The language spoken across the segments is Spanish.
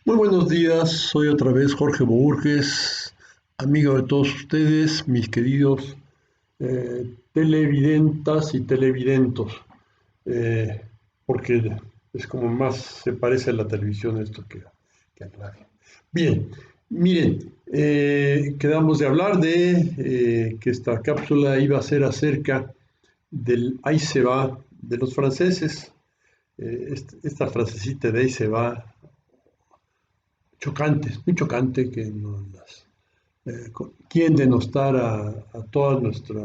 Muy buenos días, soy otra vez Jorge Bourges, amigo de todos ustedes, mis queridos televidentas y televidentos, eh, porque es como más se parece a la televisión esto que al radio. Bien, miren, quedamos de hablar de que esta cápsula iba a ser acerca del ahí se va de los franceses. Esta frasecita de ahí se va chocantes, muy chocante que quieren denostar a toda nuestra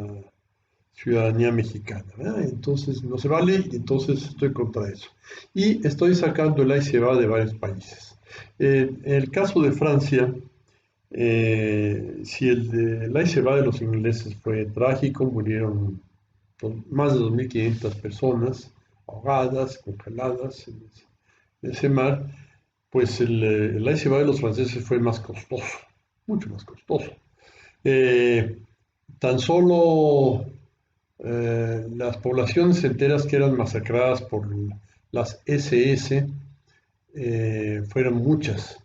ciudadanía mexicana, ¿verdad? Entonces no se vale y entonces estoy contra eso. Y estoy sacando el ahí se va de varios países. En el caso de Francia, si el ahí se va de los ingleses fue trágico, murieron más de 2.500 personas ahogadas, congeladas en ese mar, pues el ICBA de los franceses fue más costoso, mucho más costoso. Eh, Tan solo las poblaciones enteras que eran masacradas por las SS fueron muchas.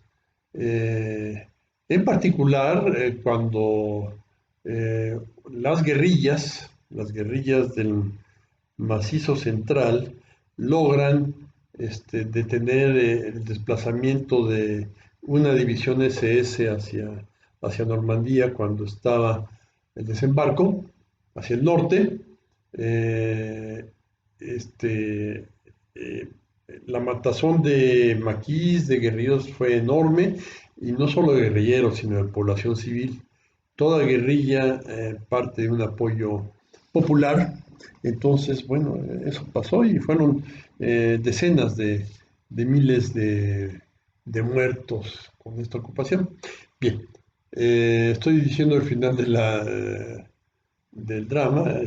Eh, en particular, cuando eh, las guerrillas del macizo central logran detener el desplazamiento de una división SS hacia Normandía cuando estaba el desembarco, hacia el norte. Eh, este, eh, la matazón de maquis, de guerrilleros, fue enorme, y no solo de guerrilleros, sino de población civil. Toda guerrilla parte de un apoyo popular. Entonces, bueno, eso pasó y fueron decenas de miles de muertos con esta ocupación. Bien, estoy diciendo el final del drama,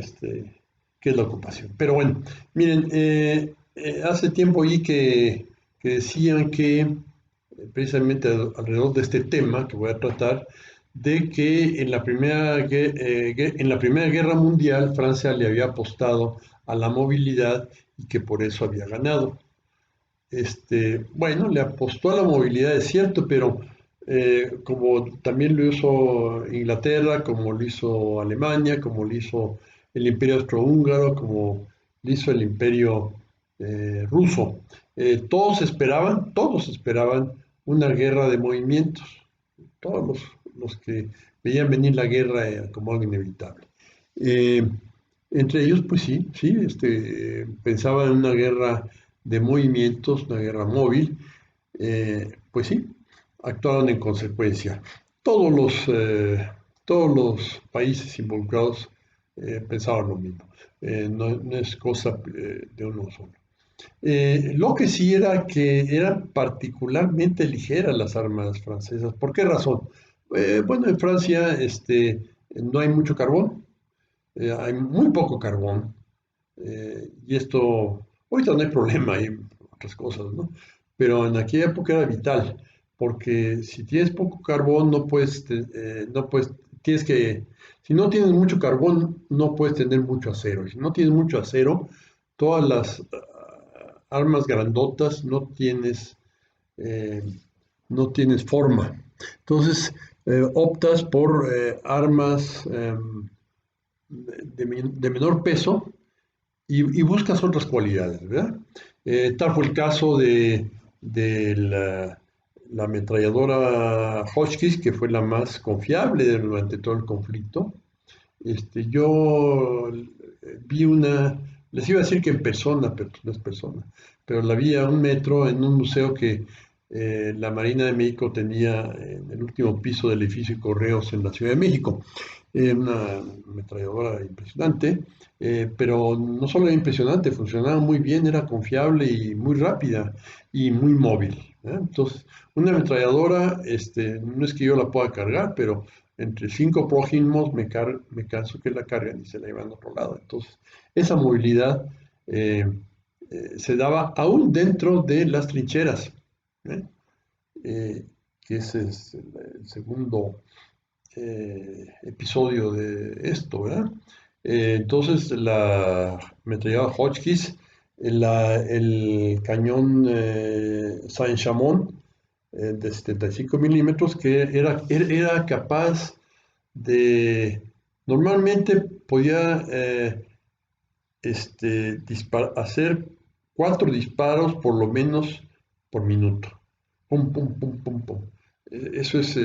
que es la ocupación. Pero bueno, miren, hace tiempo oí que decían que precisamente alrededor de este tema que voy a tratar, de que en la Primera Guerra Mundial Francia le había apostado a la movilidad y que por eso había ganado. Bueno, le apostó a la movilidad, es cierto, pero como también lo hizo Inglaterra, como lo hizo Alemania, como lo hizo el Imperio Austrohúngaro, como lo hizo el Imperio ruso. Todos esperaban una guerra de movimientos, todos los que veían venir la guerra como algo inevitable. Eh, Entre ellos, pues sí, sí, pensaban en una guerra de movimientos, una guerra móvil. Pues sí, actuaron en consecuencia. Todos todos los países involucrados pensaban lo mismo. No es cosa de uno solo. Lo que sí era que eran particularmente ligeras las armas francesas. ¿Por qué razón? Bueno, en Francia no hay mucho carbón, hay muy poco carbón, y esto, ahorita no hay problema, hay otras cosas, ¿no? Pero en aquella época era vital, porque si tienes poco carbón, no puedes, tienes que, si no tienes mucho carbón, no puedes tener mucho acero. Y si no tienes mucho acero, todas las armas grandotas eh, no tienes forma. Entonces, optas por armas de menor peso y buscas otras cualidades, ¿verdad? Tal fue el caso de la ametralladora Hotchkiss, que fue la más confiable durante todo el conflicto. Yo vi les iba a decir que en persona, pero no es persona, pero la vi a 1 metro en un museo que la Marina de México tenía en el último piso del edificio de Correos en la Ciudad de México. Una ametralladora impresionante, pero no solo era impresionante, funcionaba muy bien, era confiable y muy rápida y muy móvil, ¿eh? Entonces, una ametralladora, no es que yo la pueda cargar, pero entre 5 prójimos me canso que la cargan y se la llevan a otro lado. Entonces, esa movilidad eh, se daba aún dentro de las trincheras, ¿eh? Que ese es el segundo episodio de esto, ¿verdad? Entonces, la ametralladora Hotchkiss, el cañón Saint-Chamond, de 75 milímetros que era capaz de, normalmente podía hacer 4 disparos por lo menos por minuto. Pum, pum, pum, pum, pum. Eso es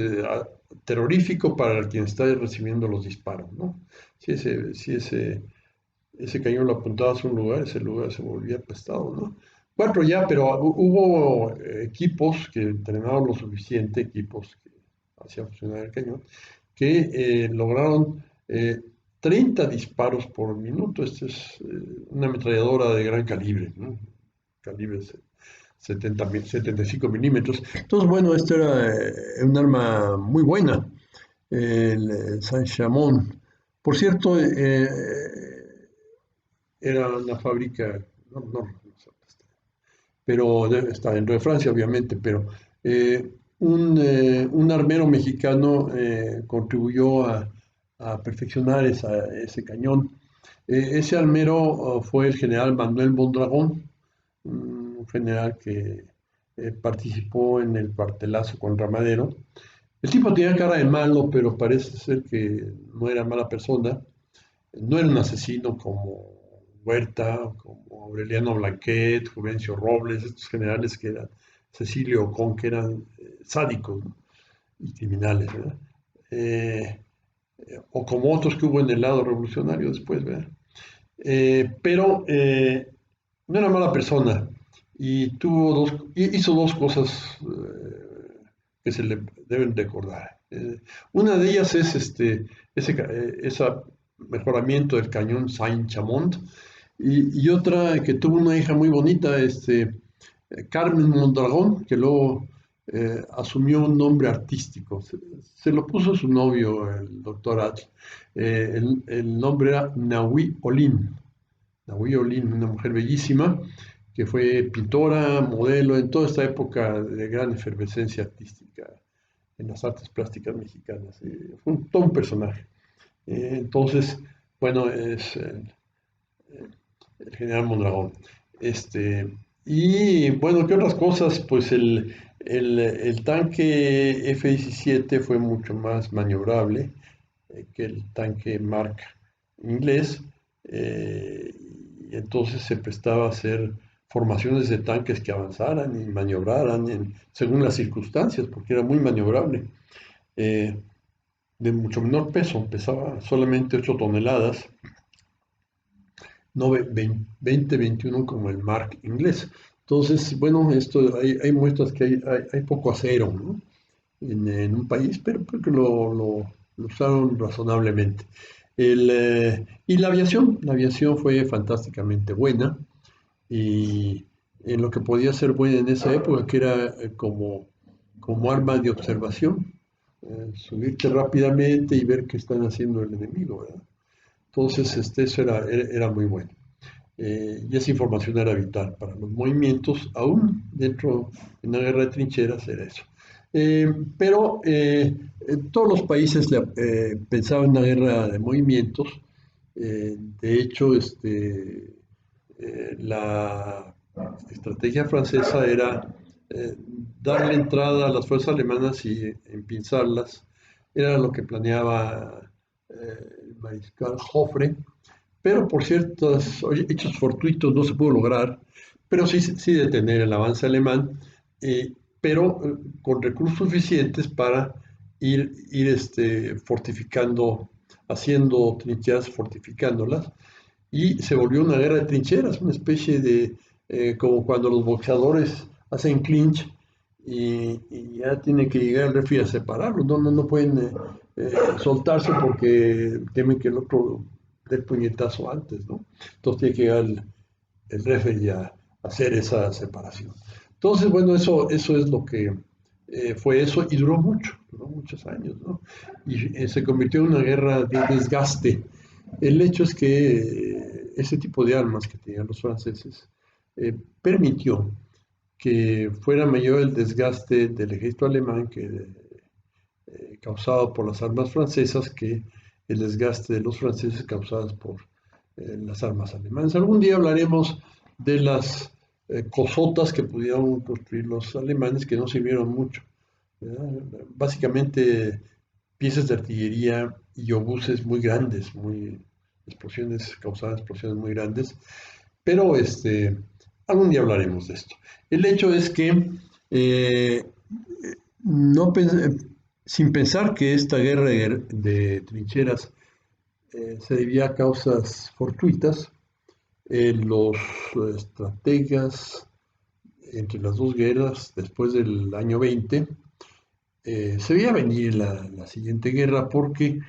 terrorífico para quien está recibiendo los disparos, ¿no? Si ese cañón lo apuntabas a un lugar, ese lugar se volvía apestado, ¿no? 4 ya, pero hubo equipos que entrenaban lo suficiente, equipos que hacían funcionar el cañón, que lograron 30 disparos por minuto. Esta es una ametralladora de gran calibre, ¿no? Calibre 75 milímetros. Entonces, bueno, esto era un arma muy buena, el Saint-Chamond. Por cierto, era una fábrica, no, pero está dentro de Francia, obviamente, pero un armero mexicano contribuyó a perfeccionar ese cañón. Ese armero fue el general Manuel Mondragón, un general que participó en el cuartelazo contra Madero. El tipo tenía cara de malo, pero parece ser que no era mala persona. No era un asesino como Huerta, como Aureliano Blanquet, Juvencio Robles, estos generales que eran, Cecilio Ocón, que eran sádicos, ¿no? Y criminales, ¿verdad? Eh, o como otros que hubo en el lado revolucionario después, ¿verdad? Pero no era mala persona y hizo dos cosas que se le deben recordar. Una de ellas es ese mejoramiento del cañón Saint-Chamond y otra que tuvo una hija muy bonita, Carmen Mondragón, que luego asumió un nombre artístico. Se lo puso su novio, el doctor H. El nombre era Nahui Olin. Nahui Olin, una mujer bellísima, que fue pintora, modelo, en toda esta época de gran efervescencia artística en las artes plásticas mexicanas. Fue todo un personaje. Entonces, bueno, es el general Mondragón. Y bueno, ¿qué otras cosas? Pues el tanque F-17 fue mucho más maniobrable que el tanque Mark inglés, y entonces se prestaba a hacer formaciones de tanques que avanzaran y maniobraran según las circunstancias, porque era muy maniobrable. Eh, de mucho menor peso, pesaba solamente 8 toneladas, no 20, 21 como el Mark inglés. Entonces, bueno, hay muestras que hay poco acero, ¿no? En un país, pero creo que lo usaron razonablemente. Y la aviación fue fantásticamente buena y en lo que podía ser buena en esa época, que era como arma de observación, subirte rápidamente y ver qué están haciendo el enemigo, ¿verdad? Entonces, eso era muy bueno. Y esa información era vital para los movimientos, aún dentro de una guerra de trincheras era eso. Pero todos los países pensaban en una guerra de movimientos. De hecho, la estrategia francesa era eh, darle entrada a las fuerzas alemanas y empinzarlas. Era lo que planeaba el mariscal Joffre, pero por ciertos hechos fortuitos no se pudo lograr, pero sí detener el avance alemán, pero con recursos suficientes para ir fortificando, haciendo trincheras, fortificándolas, y se volvió una guerra de trincheras, una especie de, como cuando los boxeadores hacen clinch y ya tiene que llegar el referee a separarlos, no pueden soltarse porque temen que el otro dé el puñetazo antes, ¿no? Entonces tiene que llegar el referee a hacer esa separación. Entonces, bueno, eso es lo que fue eso y duró muchos años, ¿no? Y se convirtió en una guerra de desgaste. El hecho es que ese tipo de armas que tenían los franceses permitió que fuera mayor el desgaste del ejército alemán causado por las armas francesas que el desgaste de los franceses causadas por las armas alemanas. Algún día hablaremos de las cosotas que pudieron construir los alemanes que no sirvieron mucho, ¿verdad? Básicamente piezas de artillería y obuses muy grandes, muy explosiones, causaban explosiones muy grandes, pero algún día hablaremos de esto. El hecho es que eh, no sin pensar que esta guerra de trincheras se debía a causas fortuitas, los estrategas entre las dos guerras después del año 20 se veía venir la siguiente guerra porque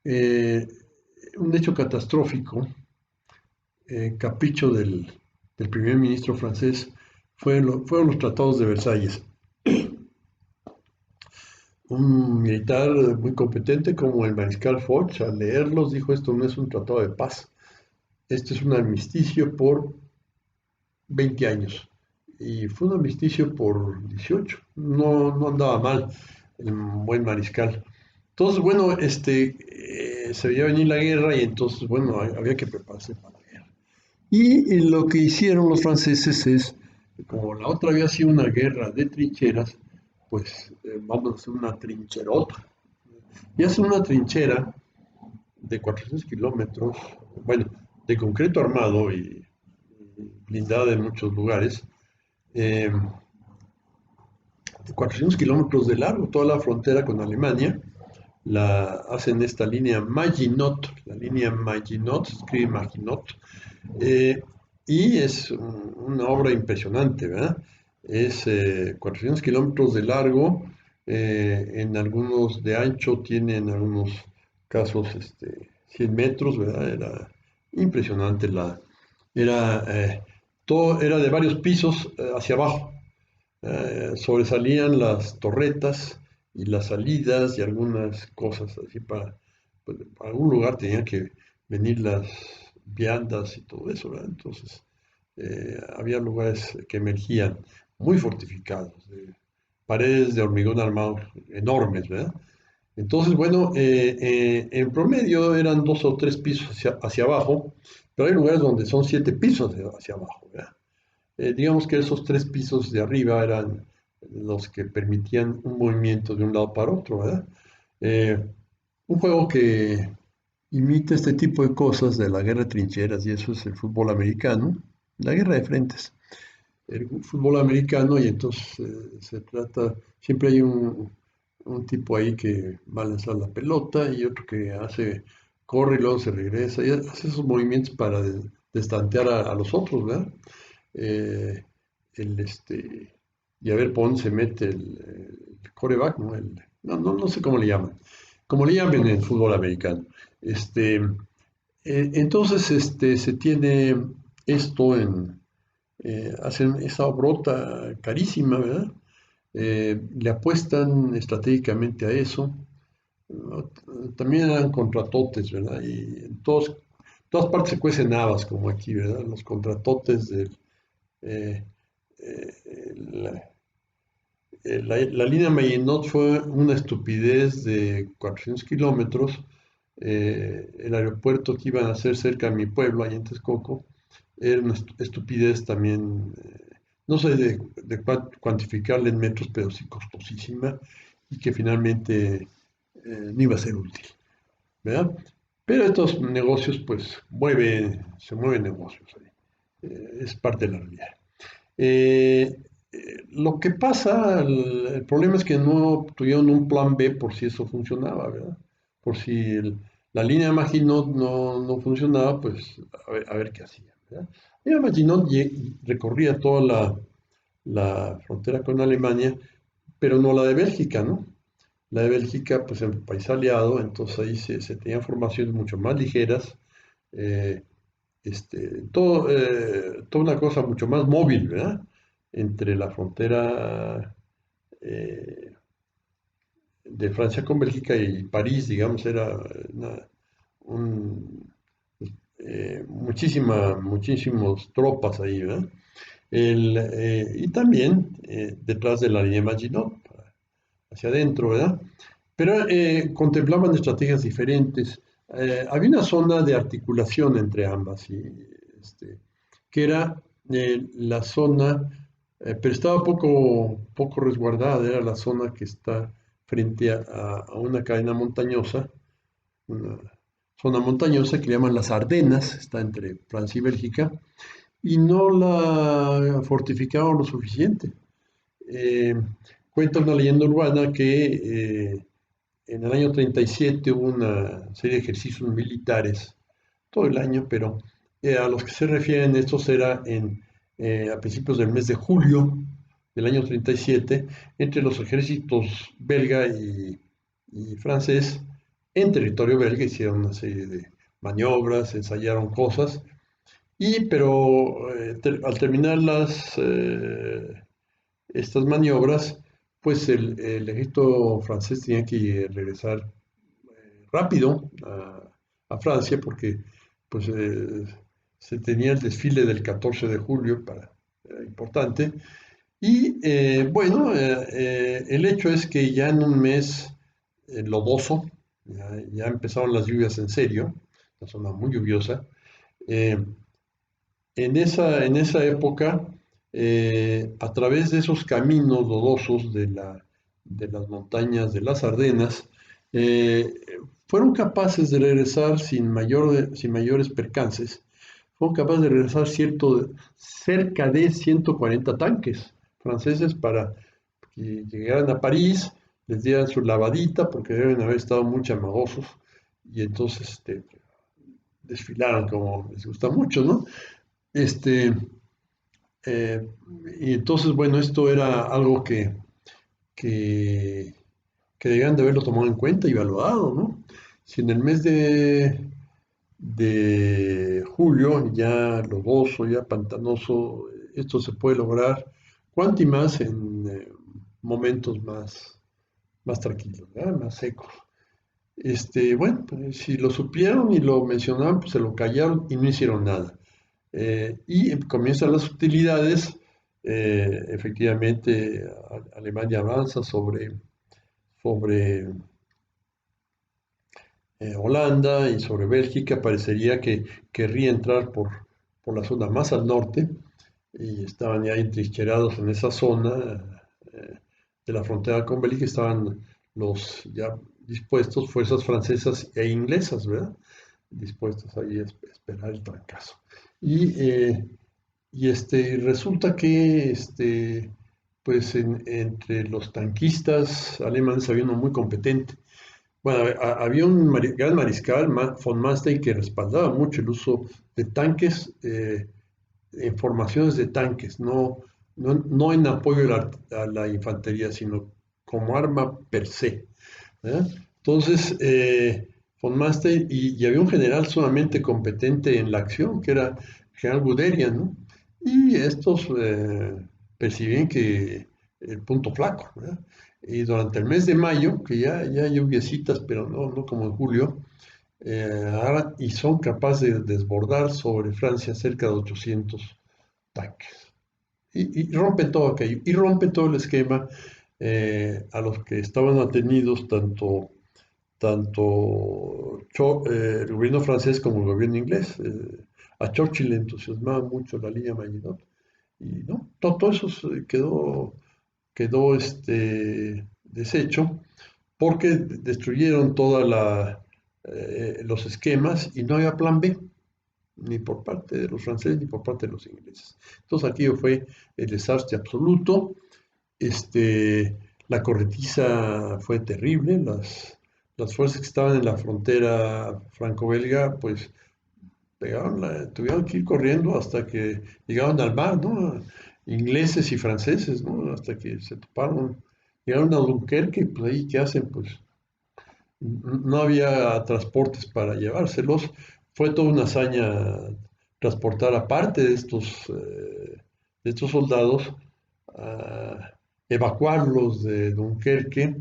eh, un hecho catastrófico, capricho del primer ministro francés, fueron los tratados de Versalles. Un militar muy competente como el mariscal Foch, al leerlos, dijo: esto no es un tratado de paz, esto es un armisticio por 20 años. Y fue un armisticio por 18. No, no andaba mal el buen mariscal. Entonces, bueno, se veía venir la guerra y entonces, bueno, había que prepararse para la guerra. Y lo que hicieron los franceses es, como la otra había sido una guerra de trincheras, pues vamos a hacer una trincherota. Y hacen una trinchera de 400 kilómetros, bueno, de concreto armado y blindada en muchos lugares, eh, de 400 kilómetros de largo, toda la frontera con Alemania. Hacen esta línea Maginot, la línea Maginot, se escribe Maginot, eh, y es una obra impresionante, ¿verdad? Es 400 kilómetros de largo, en algunos de ancho, tiene en algunos casos 100 metros, ¿verdad? Era impresionante era, todo era de varios pisos hacia abajo. Sobresalían las torretas y las salidas y algunas cosas así pues, para algún lugar tenían que venir las viandas y todo eso, ¿verdad? Entonces, había lugares que emergían muy fortificados, paredes de hormigón armado enormes, ¿verdad? Entonces, bueno, en promedio eran 2 o 3 pisos hacia abajo, pero hay lugares donde son 7 pisos hacia abajo, ¿verdad? Digamos que esos 3 pisos de arriba eran los que permitían un movimiento de un lado para otro, ¿verdad? Eh, un juego que imita este tipo de cosas de la guerra de trincheras, y eso es el fútbol americano, la guerra de frentes. El fútbol americano, y entonces se trata, siempre hay un tipo ahí que va a lanzar la pelota y otro que corre y luego se regresa y hace esos movimientos para destantear a los otros, ¿verdad? eh, el, este, y a ver por dónde se mete el coreback, ¿no? No sé cómo le llaman, como le llaman en el fútbol americano. Entonces, se tiene esto hacen esa brota carísima, ¿verdad? Le apuestan estratégicamente a eso. ¿No? También eran contratotes, ¿verdad? Y en todas partes se cuecen habas, como aquí, ¿verdad? Los contratotes eh, la, la línea Maginot fue una estupidez de 400 kilómetros. El aeropuerto que iban a hacer cerca de mi pueblo, allá en Texcoco, era una estupidez también. No sé de cuantificarla en metros, pero sí costosísima y que finalmente no iba a ser útil, ¿verdad? Pero estos negocios, pues, se mueven negocios ahí. Es parte de la realidad. Eh, lo que pasa, el problema es que no tuvieron un plan B por si eso funcionaba, ¿verdad? Por si la línea Maginot no funcionaba, pues a ver qué hacían, ¿verdad? La línea Maginot recorría toda la frontera con Alemania, pero no la de Bélgica, ¿no? La de Bélgica, pues en país aliado, entonces ahí se tenían formaciones mucho más ligeras, eh, toda una cosa mucho más móvil, ¿verdad? Entre la frontera eh, de Francia con Bélgica y París, digamos, era un, muchísimas tropas ahí, ¿verdad? Y también detrás de la línea Maginot, hacia adentro, ¿verdad? Pero contemplaban estrategias diferentes. Había una zona de articulación entre ambas, este, que era la zona, pero estaba poco resguardada, era la zona que está frente a una cadena montañosa, una zona montañosa que le llaman las Ardenas, está entre Francia y Bélgica, y no la fortificaron lo suficiente. Eh, Cuenta una leyenda urbana que en el año 37 hubo una serie de ejercicios militares, todo el año, pero a los que se refieren estos era a principios del mes de julio del año 37, entre los ejércitos belga y francés en territorio belga hicieron una serie de maniobras, ensayaron cosas, pero al terminar estas maniobras, pues el ejército francés tenía que regresar rápido a Francia porque pues, se tenía el desfile del 14 de julio, era importante. Y bueno, el hecho es que ya en un mes lodoso, ya empezaron las lluvias en serio, la zona muy lluviosa. eh, en esa época, a través de esos caminos lodosos de las montañas de las Ardenas, eh, fueron capaces de regresar sin mayores percances, fueron capaces de regresar cerca de 140 tanques franceses para que llegaran a París, les dieran su lavadita, porque deben haber estado muy chamagosos, y entonces desfilaron como les gusta mucho, ¿no? Este, eh, y entonces, bueno, esto era algo que, que debían de haberlo tomado en cuenta y evaluado, ¿no? Si en el mes de julio, ya lodoso, ya pantanoso, esto se puede lograr, cuanto y más en momentos más tranquilos, ¿verdad? Más secos. Bueno, pues, si lo supieron y lo mencionaron, pues se lo callaron y no hicieron nada. Y comienzan las hostilidades. Efectivamente, Alemania avanza sobre Holanda y sobre Bélgica. Parecería que querría entrar por la zona más al norte y estaban ya entrincherados en esa zona de la frontera con Bélgica. Estaban los ya dispuestos, fuerzas francesas e inglesas, ¿verdad? Dispuestas ahí a esperar el trancazo. Y resulta que pues entre los tanquistas alemanes había uno muy competente. Bueno, había un gran mariscal, von Manstein, que respaldaba mucho el uso de tanques en formaciones de tanques, no en apoyo a la infantería, sino como arma per se. ¿Verdad? Entonces, von Manstein, y había un general sumamente competente en la acción, que era general Guderian, ¿no? Y estos percibían que el punto flaco, ¿verdad? Y durante el mes de mayo, que ya hay lluviecitas, pero no como en julio, y son capaces de desbordar sobre Francia cerca de 800 tanques. Y rompen todo aquello, y rompen todo el esquema a los que estaban atenidos el gobierno francés como el gobierno inglés. A Churchill le entusiasmaba mucho la línea Maginot. Y no, todo eso quedó deshecho porque destruyeron los esquemas y no había plan B, ni por parte de los franceses ni por parte de los ingleses. Entonces aquello fue el desastre absoluto. Este, la corretiza fue terrible, las fuerzas que estaban en la frontera franco-belga, pues tuvieron que ir corriendo hasta que llegaron al mar, ¿no? Ingleses y franceses, ¿no? Hasta que se toparon, llegaron a Dunkerque, pues ahí, ¿qué hacen? Pues no había transportes para llevárselos. Fue toda una hazaña transportar a parte de estos soldados, a evacuarlos de Dunkerque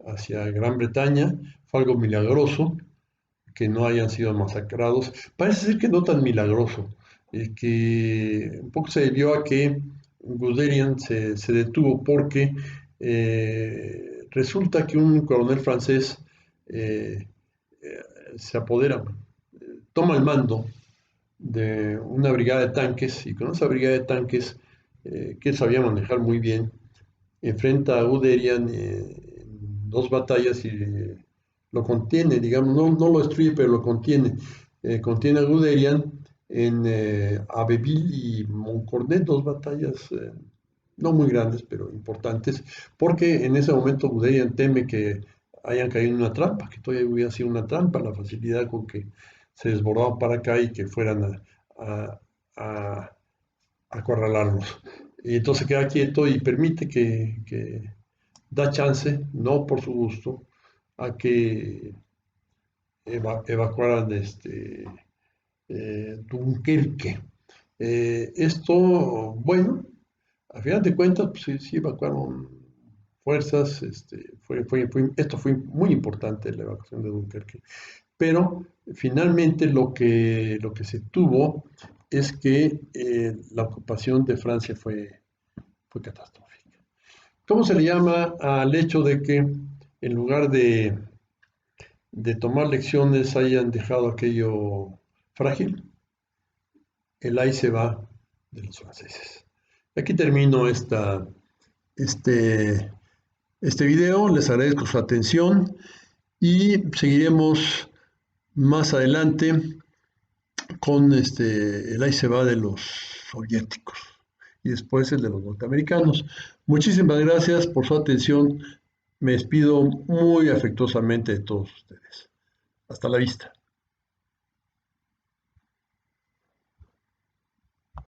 hacia Gran Bretaña. Fue algo milagroso que no hayan sido masacrados. Parece ser que no tan milagroso, que un poco se debió a que Guderian se detuvo porque resulta que un coronel francés eh, se apodera, toma el mando de una brigada de tanques, y con esa brigada de tanques, que él sabía manejar muy bien, enfrenta a Guderian en dos batallas y lo contiene, digamos, no lo destruye, pero lo contiene. Contiene a Guderian en Abbeville y Moncornet, dos batallas no muy grandes, pero importantes, porque en ese momento Guderian teme que hayan caído en una trampa, que todavía hubiera sido una trampa, la facilidad con que se desbordaban para acá y que fueran a, a acorralarlos. Y entonces queda quieto y permite que da chance, no por su gusto, a que evacuaran Dunkerque. Esto, bueno, a final de cuentas, pues, sí, sí evacuaron fuerzas, esto fue muy importante, la evacuación de Dunkerque, pero finalmente lo que se tuvo es que la ocupación de Francia fue catastrófica. ¿Cómo se le llama al hecho de que en lugar de tomar lecciones hayan dejado aquello frágil? El ahí se va de los franceses. Aquí termino este, este video, les agradezco su atención y seguiremos más adelante con el ahí se va de los soviéticos y después el de los norteamericanos. Muchísimas gracias por su atención. Me despido muy afectuosamente de todos ustedes. Hasta la vista.